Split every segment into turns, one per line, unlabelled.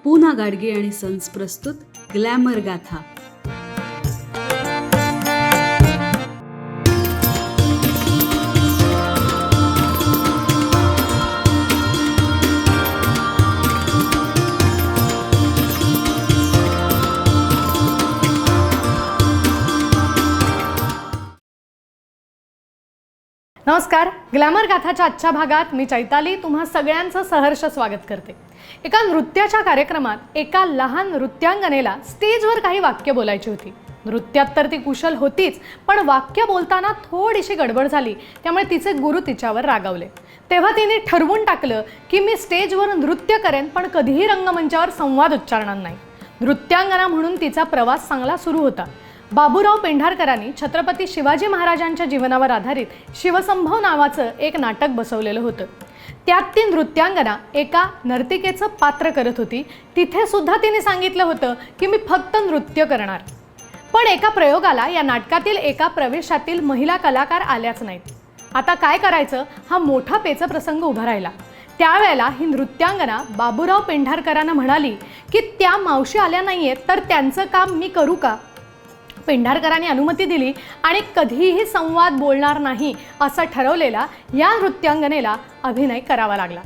पूना गाडगे आणि सन्स प्रस्तुत ग्लॅमर गाथा.
नमस्कार. ग्लॅमर गाथाच्या आजच्या भागात मी चैताली तुम्हा सगळ्यांचं सहर्ष स्वागत करते. एका नृत्याच्या कार्यक्रमात एका लहान नृत्यांगनेला स्टेजवर काही वाक्य बोलायची होती. नृत्यात तर ती कुशल होतीच, पण वाक्य बोलताना थोडीशी गडबड झाली, त्यामुळे तिचे गुरु तिच्यावर रागावले. तेव्हा तिने ठरवून टाकलं की मी स्टेजवर नृत्य करेन, पण कधीही रंगमंचावर संवाद उच्चारणार नाही. नृत्यांगना म्हणून तिचा प्रवास चांगला सुरू होता. बाबूराव पेंढारकरांनी छत्रपती शिवाजी महाराजांच्या जीवनावर आधारित शिवसंभव नावाचं एक नाटक बसवलेलं होतं. त्यात ती नृत्यांगना एका नर्तिकेचं पात्र करत होती. तिथे सुद्धा तिने सांगितलं होतं की मी फक्त नृत्य करणार. पण एका प्रयोगाला या नाटकातील एका प्रवेशातील महिला कलाकार आल्याच नाहीत. आता काय करायचं हा मोठा पेच प्रसंग उभा राहिला. त्यावेळेला ही नृत्यांगना बाबूराव पेंढारकरांना म्हणाली की त्या मावशी आल्या नाहीयेत तर त्यांचं काम मी करू का. पेंढारकरांनी अनुमती दिली आणि कधीही संवाद बोलणार नाही असं ठरवलेला या नृत्यांगनेला अभिनय करावा लागला.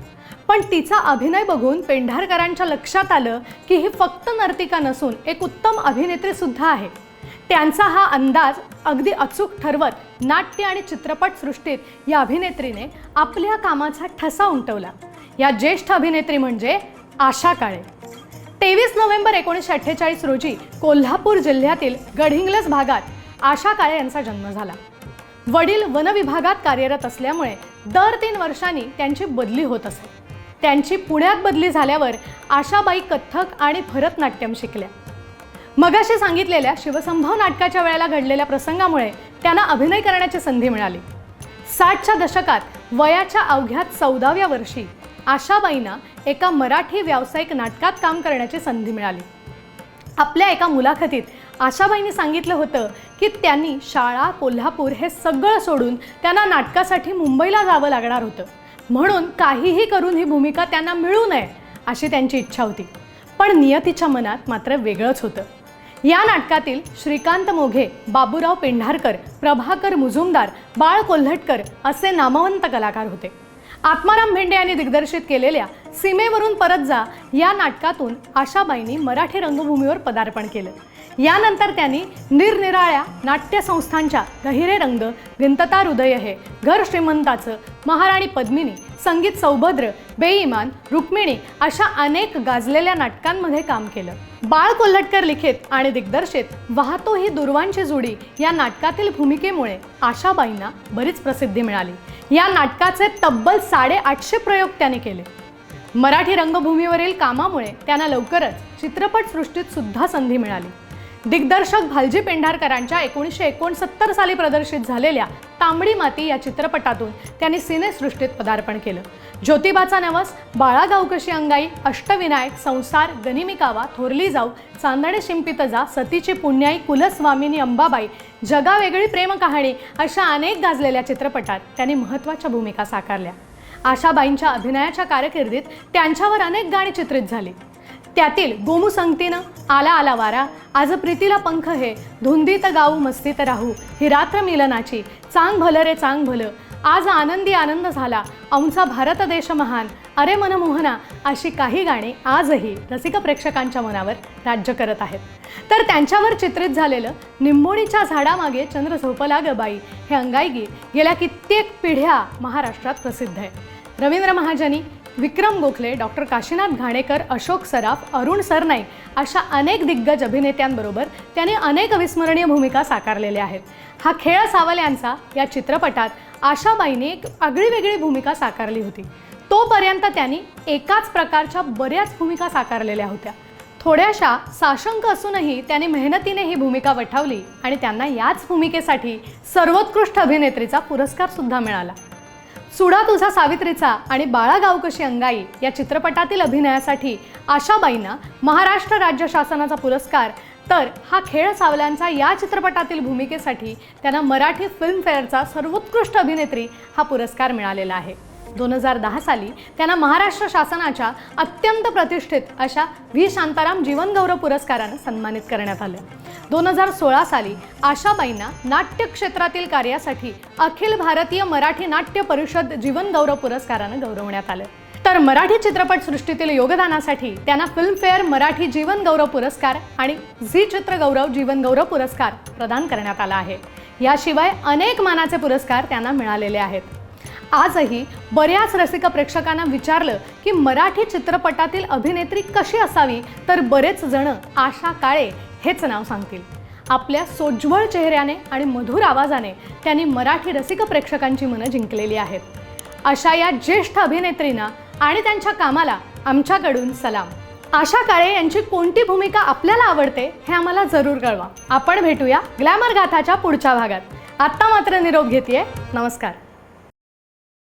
पण तिचा अभिनय बघून पेंढारकरांच्या लक्षात आलं की ही फक्त नर्तिका नसून एक उत्तम अभिनेत्री सुद्धा आहे. त्यांचा हा अंदाज अगदी अचूक ठरवत नाट्य आणि चित्रपट सृष्टीत या अभिनेत्रीने आपल्या कामाचा ठसा उमटवला. या ज्येष्ठ अभिनेत्री म्हणजे आशा काळे. 23 नोव्हेंबर 1948 रोजी कोल्हापूर जिल्ह्यातील गडहिंग्लज भागात आशा काळे यांचा जन्म झाला. वडील वन विभागात कार्यरत असल्यामुळे दर 3 वर्षांनी त्यांची बदली होत असे. त्यांची पुण्यात बदली झाल्यावर आशाबाई कथ्थक आणि भरतनाट्यम शिकल्या. मगाशी सांगितलेल्या शिवसंभव नाटकाच्या वेळेला घडलेल्या प्रसंगामुळे त्यांना अभिनय करण्याची संधी मिळाली. 60च्या दशकात वयाच्या अवघ्या 14व्या वर्षी आशाबाईंना एका मराठी व्यावसायिक नाटकात काम करण्याची संधी मिळाली. आपल्या एका मुलाखतीत आशाबाईंनी सांगितलं होतं की त्यांनी शाळा, कोल्हापूर हे सगळं सोडून त्यांना नाटकासाठी मुंबईला जावं लागणार होतं. म्हणून काहीही करून ही भूमिका त्यांना मिळू नये अशी त्यांची इच्छा होती. पण नियतीच्या मनात मात्र वेगळंच होतं. या नाटकातील श्रीकांत मोघे, बाबूराव पेंढारकर, प्रभाकर मुजुमदार, बाळ कोल्हटकर असे नामवंत कलाकार होते. आत्माराम भेंडे यांनी दिग्दर्शित केलेल्या सीमेवरून परत जा या नाटकातून आशाबाईंनी मराठी रंगभूमीवर पदार्पण केलं. यानंतर त्यांनी निरनिराळ्या नाट्यसंस्थांच्या गहिरे रंग, गिंतता हृदय हे, घर श्रीमंताचं, महाराणी पद्मिनी, संगीत सौभद्र, बेईमान, रुक्मिणी अशा अनेक गाजलेल्या नाटकांमध्ये काम केलं. बाळ कोल्हटकर लिखित आणि दिग्दर्शित वाहतो ही दुर्वांची जोडी या नाटकातील भूमिकेमुळे आशाबाईंना बरीच प्रसिद्धी मिळाली. या नाटकाचे तब्बल 850 प्रयोग त्यांनी केले. मराठी रंगभूमीवरील कामामुळे त्यांना लवकरच चित्रपटसृष्टीत सुद्धा संधी मिळाली. दिग्दर्शक भालजी पेंढारकरांच्या 1969 साली प्रदर्शित झालेल्या तांबडी माती या चित्रपटातून त्यांनी सिनेसृष्टीत पदार्पण केलं. ज्योतिबाचा नवस, बाळा गाव कशी अंगाई, अष्टविनायक, संसार, गनिमी कावा, थोरली जाऊ, चांदणे शिंपित जा, सतीची पुण्याई, कुलस्वामिनी अंबाबाई, जगा वेगळी प्रेम कहाणी अशा अनेक गाजलेल्या चित्रपटात त्यांनी महत्त्वाच्या भूमिका साकारल्या. आशाबाईंच्या अभिनयाच्या कारकिर्दीत त्यांच्यावर अनेक गाणी चित्रित झाली. त्यातील गोमू संगतीनं, आला आला वारा, आज प्रीतीला पंख हे, धुंदीत गाऊ मस्तीत राहू, ही रात्र मिलनाची, चांग भलं रे चांग भलं, आज आनंदी आनंद झाला, आमचा भारत देश महान, अरे मनमोहना अशी काही गाणी आजही रसिक प्रेक्षकांच्या मनावर राज्य करत आहेत. तर त्यांच्यावर चित्रित झालेलं निंबोणीच्या झाडामागे चंद्र झोपला ग बाई हे अंगाईगीत गेल्या कित्येक पिढ्या महाराष्ट्रात प्रसिद्ध आहे. रवींद्र महाजनी, विक्रम गोखले, डॉक्टर काशीनाथ घाणेकर, अशोक सराफ, अरुण सरनाईक अशा अनेक दिग्गज अभिनेत्यांबरोबर त्यांनी अनेक अविस्मरणीय भूमिका साकारलेल्या आहेत. हा खेळ सावल्यांचा या चित्रपटात आशाबाईंनी एक आगळीवेगळी भूमिका साकारली होती. तोपर्यंत त्यांनी एकाच प्रकारच्या बऱ्याच भूमिका साकारलेल्या होत्या. थोड्याशा साशंक असूनही त्यांनी मेहनतीने ही भूमिका वठवली आणि त्यांना याच भूमिकेसाठी सर्वोत्कृष्ट अभिनेत्रीचा पुरस्कार सुद्धा मिळाला. सुडा तुझा सावित्रीचा आणि बाळा गाव कशी अंगाई या चित्रपटातील अभिनयासाठी आशाबाईंना महाराष्ट्र राज्य शासनाचा पुरस्कार, तर हा खेळ सावल्यांचा या चित्रपटातील भूमिकेसाठी त्यांना मराठी फिल्मफेअरचा सर्वोत्कृष्ट अभिनेत्री हा पुरस्कार मिळालेला आहे. 2010 साली त्यांना महाराष्ट्र शासनाच्या अत्यंत प्रतिष्ठित अशा व्ही शांताराम जीवनगौरव पुरस्कारानं सन्मानित करण्यात आलं. 2016 साली आशाबाईंना नाट्य क्षेत्रातील कार्यासाठी अखिल भारतीय मराठी नाट्य परिषद जीवनगौरव पुरस्कारानं गौरवण्यात आलं. तर मराठी चित्रपटसृष्टीतील योगदानासाठी त्यांना फिल्मफेअर मराठी जीवनगौरव पुरस्कार आणि झी चित्रगौरव जीवनगौरव पुरस्कार प्रदान करण्यात आला आहे. याशिवाय अनेक मानाचे पुरस्कार त्यांना मिळालेले आहेत. आजही बऱ्याच रसिक प्रेक्षकांना विचारलं की मराठी चित्रपटातील अभिनेत्री कशी असावी, तर बरेच जण आशा काळे हेच नाव सांगतील. आपल्या सोज्वळ चेहऱ्याने आणि मधुर आवाजाने त्यांनी मराठी रसिक प्रेक्षकांची मनं जिंकलेली आहेत. अशा या ज्येष्ठ अभिनेत्रींना आणि त्यांच्या कामाला आमच्याकडून सलाम. आशा काळे यांची कोणती भूमिका आपल्याला आवडते हे आम्हाला जरूर कळवा. आपण भेटूया ग्लॅमर गाथाच्या पुढच्या भागात. आत्ता मात्र निरोप घेतेय. नमस्कार.